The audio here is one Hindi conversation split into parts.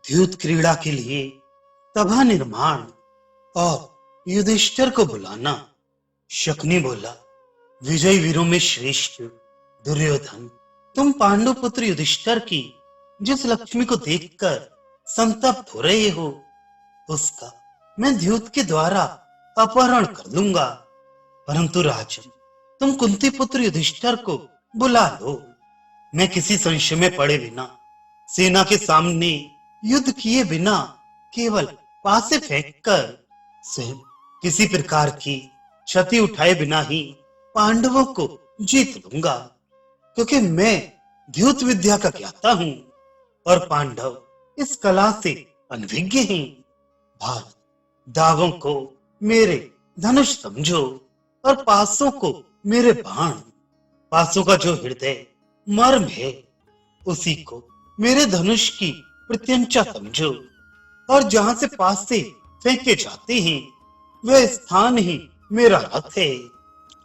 द्यूत क्रीड़ा के लिए सभा निर्माण और युधिष्ठिर को बुलाना। शकुनी बोला, विजय वीरों में श्रेष्ठ दुर्योधन, तुम पांडु पुत्र युधिष्ठिर की जिस लक्ष्मी को देखकर संतप्त हो रहे हो, उसका मैं द्यूत के द्वारा अपहरण कर लूंगा। परंतु राजन, तुम कुंती पुत्र युधिष्ठिर को बुला लो। मैं किसी संशय में पड़े बिना, सेना के सामने युद्ध किए बिना, केवल पासे फेंककर स्वयं किसी प्रकार की क्षति उठाए बिना ही पांडवों को जीत लूंगा, क्योंकि मैं द्यूत विद्या का ज्ञाता हूं और पांडव इस कला से अनभिज्ञ हैं। भारत, दावों को मेरे धनुष समझो और पासों को मेरे बाण। पासों का जो हृदय मर्म है, उसी को मेरे धनुष की प्रत्यंचा समझो, और जहां से पासे फेंके जाते हैं वह स्थान ही मेरा रथ है।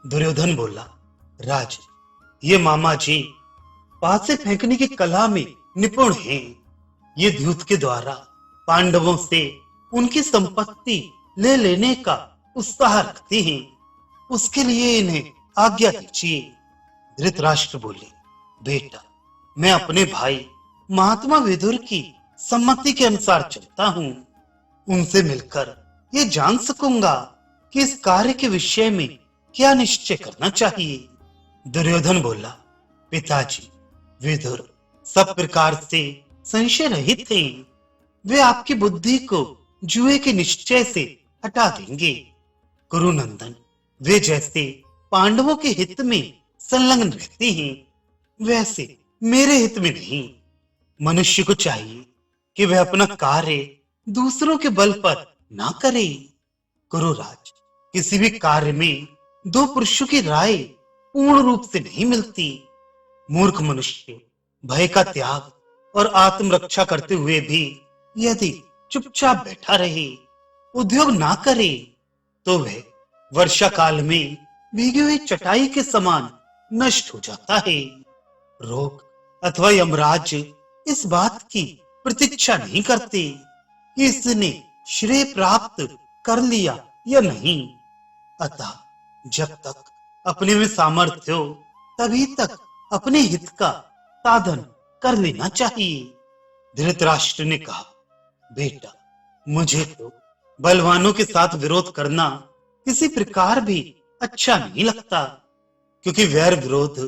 दुर्योधन बोला, राज, ये मामा जी पासे फेंकने की कला में निपुण हैं। ये द्यूत के द्वारा पांडवों से उनकी संपत्ति ले लेने का उत्साह रखते हैं। उसके लिए इन्हें आज्ञा दीजिए। धृतराष्ट्र बोले, बेटा, मैं अपने भाई महात्मा विदुर की सम्मति के अनुसार चलता हूँ। उनसे मिलकर ये जान सकूंगा कि इस कार्य के विषय में क्या निश्चय करना चाहिए। दुर्योधन बोला, पिताजी, विदुर सब प्रकार से संशय रहित थे। वे आपकी बुद्धि को जुए के निश्चय से हटा देंगे। कुरुनंदन, वे जैसे पांडवों के हित में संलग्न रहते हैं, वैसे मेरे हित में नहीं। मनुष्य को चाहिए कि वह अपना कार्य दूसरों के बल पर ना करे। कुरुराज, किसी भी कार्य में दो पुरुषों की राय पूर्ण रूप से नहीं मिलती। मूर्ख मनुष्य भय का त्याग और आत्मरक्षा करते हुए भी यदि चुपचाप बैठा रहे, उद्योग ना करे, तो वह वर्षा काल में भीगी हुई चटाई के समान नष्ट हो जाता है। रोग अथवा यमराज इस बात की प्रतीक्षा नहीं करते कि इसने श्रेय प्राप्त कर लिया या नहीं। अतः जब तक अपने में सामर्थ्य हो, तभी तक अपने हित का साधन कर लेना चाहिए। धृतराष्ट्र ने कहा, बेटा, मुझे तो बलवानों के साथ विरोध करना किसी प्रकार भी अच्छा नहीं लगता, क्योंकि वैर विरोध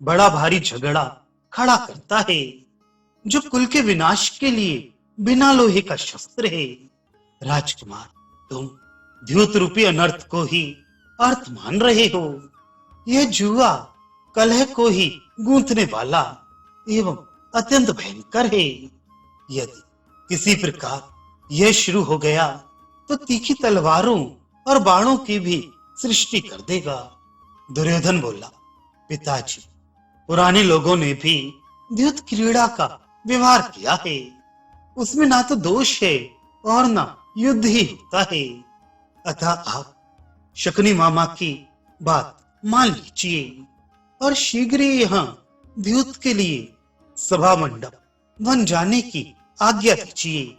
बड़ा भारी झगड़ा खड़ा करता है, जो कुल के विनाश के लिए बिना लोहे का शस्त्र है। राजकुमार, तुम द्यूत रूपी अनर्थ को ही अर्थ मान रहे हो। यह जुआ कलह को ही गूंथने वाला एवं अत्यंत भयंकर है। यदि किसी प्रकार यह शुरू हो गया तो तीखी तलवारों और बाणों की भी सृष्टि कर देगा। दुर्योधन बोला, पिताजी, पुराने लोगों ने भी द्यूत क्रीड़ा का व्यवहार किया है। उसमें ना तो दोष है और ना युद्ध ही होता है। अतः आप शकुनी मामा की बात मान लीजिए और शीघ्र ही यहाँ द्यूत के लिए सभा मंडप बन जाने की आज्ञा दीजिए।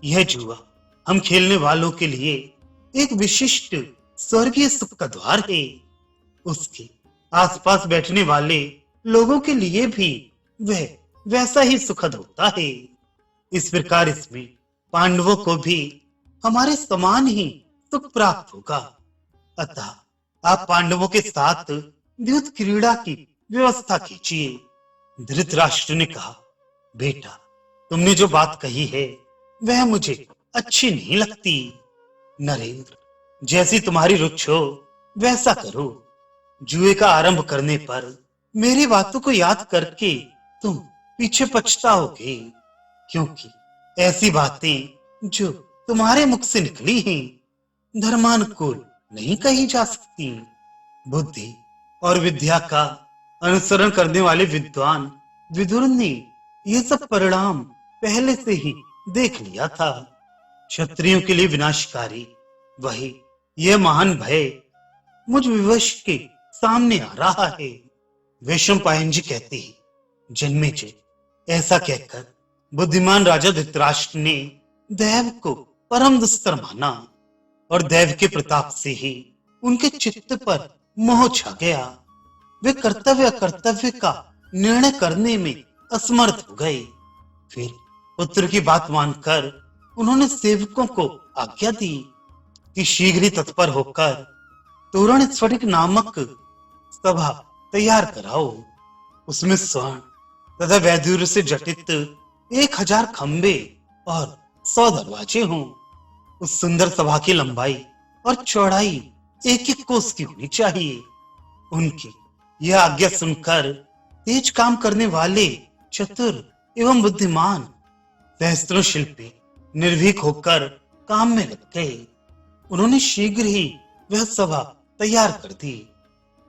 यह जुआ हम खेलने वालों के लिए एक विशिष्ट स्वर्गीय सुख का द्वार है। उसके आसपास बैठने वाले लोगों के लिए भी वह वैसा ही सुखद होता है। इस प्रकार इसमें पांडवों को भी हमारे समान ही सुख प्राप्त होगा। अतः आप पांडवों के साथ द्यूत क्रीड़ा की व्यवस्था कीजिए। धृतराष्ट्र ने कहा, बेटा, तुमने जो बात कही है वह मुझे अच्छी नहीं लगती। नरेंद्र, जैसी तुम्हारी रुचि हो वैसा करो। जुए का आरंभ करने पर मेरी बातों को याद करके तुम पीछे पछताओगे, क्योंकि ऐसी बातें जो तुम्हारे मुख से निकली हैं धर्मानुकूल नहीं कही जा सकती। बुद्धि और विद्या का अनुसरण करने वाले विद्वान विदुर ने यह सब परिणाम पहले से ही देख लिया था। क्षत्रियों के लिए विनाशकारी वही यह महान भय मुझ विवश के सामने आ रहा है। वैशंपायन जी कहते हैं, जन्मेजय, ऐसा कहकर बुद्धिमान राजा धृतराष्ट्र ने दैव को परम दुस्तर माना और दैव के प्रताप से ही उनके चित्त पर मोह छा गया। वे कर्तव्य अकर्तव्य का निर्णय करने में असमर्थ हो गए। फिर पुत्र की बात मानकर उन्होंने सेवकों को आज्ञा दी कि शीघ्र ही तत्पर होकर तोरण स्फटिक नामक सभा तैयार कराओ। उसमें स्वर्ण तथा वैदुर्य से जटित 1000 खंबे और 100 दरवाजे हों। उस सुंदर सभा की लंबाई और चौड़ाई 1-1 कोस की होनी चाहिए। उनकी यह आज्ञा सुनकर तेज काम करने वाले चतुर एवं बुद्धिमान सहस्त्रों शिल्पी निर्भीक होकर काम में लग गए। उन्होंने शीघ्र ही वह सभा तैयार कर दी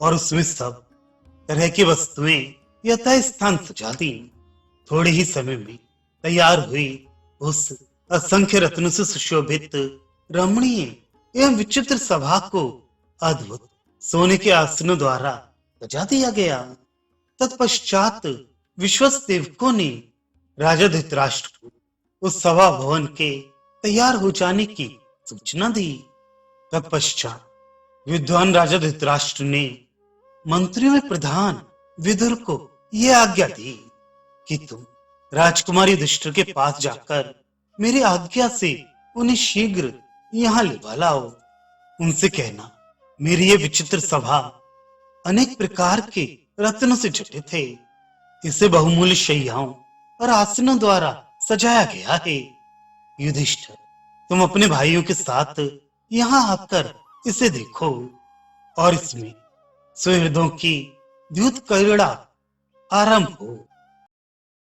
और उसमें सब तरह की वस्तुएं यथा स्थान सजा दी। थोड़े ही समय में तैयार हुई उस असंख्य रत्नों से सुशोभित रमणीय एवं विचित्र सभा को अद्भुत सोने के आसनों द्वारा सजा दिया गया। तत्पश्चात विश्वस्त सेवकों ने राजा धृतराष्ट्र को उस सभा भवन के तैयार हो जाने की सूचना दी। तत्पश्चात विद्वान राजा धृतराष्ट्र ने मंत्रियों में प्रधान विदुर को यह आज्ञा दी कि तुम राजकुमारी युधिष्ठिर के पास जाकर मेरी आज्ञा से उन्हें शीघ्र यहाँ ले लाओ। उनसे कहना मेरी यह विचित्र सभा अनेक प्रकार के रत्नों से जटित है। इसे बहुमूल्य शैयाओं और आसनों द्वारा सजाया गया है। युधिष्ठिर तुम अपने भाइयों के साथ यहाँ आकर इसे देखो और इसमें सुहृदों की द्युत क्रीड़ा आरंभ हो।